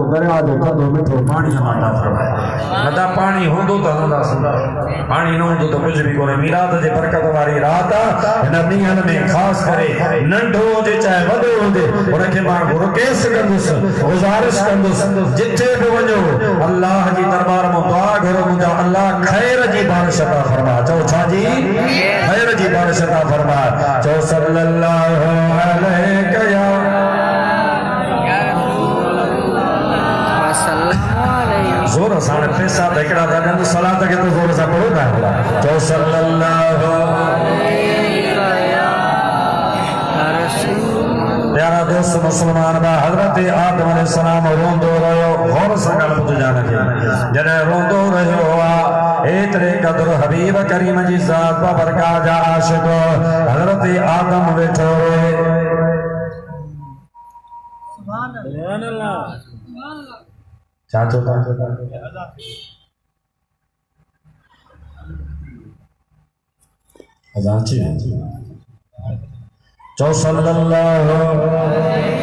کو دریا دے کدو مٹھو پانی عطا فرمائے ندا پانی ہوندو تا ندا سندا پانی نہ ہوندو تو کچھ بھی کوئی میلاد دے برکت واری رات ان ڈیہن میں خاص کرے ننڈو جے چاہے وڈو ہوندے ان کے ماں رکیس کندس گزارش کندس جتھے بھی ونجو اللہ جی دربار میں دعا گھرو مجھا اللہ خیر جی بارش عطا فرما چو چھا جی خیر جی بارش عطا فرما چو صلی اللہ علیہ یا زور سانے پیسہ دکڑا دا جنو صلاة کے تو زور سا پڑھو دا جو صلی اللہ پیارا دوست مسلمان با حضرت آدم علیہ السلام روندو رہو غور سکل پتو جانا کی جنہیں روندو رہو ایترے قدر حبیب کریم جی ذات با برکا جا عاشق حضرت آدم بیٹھو رہے سبحان اللہ چاچو ازان چی چو صلی اللہ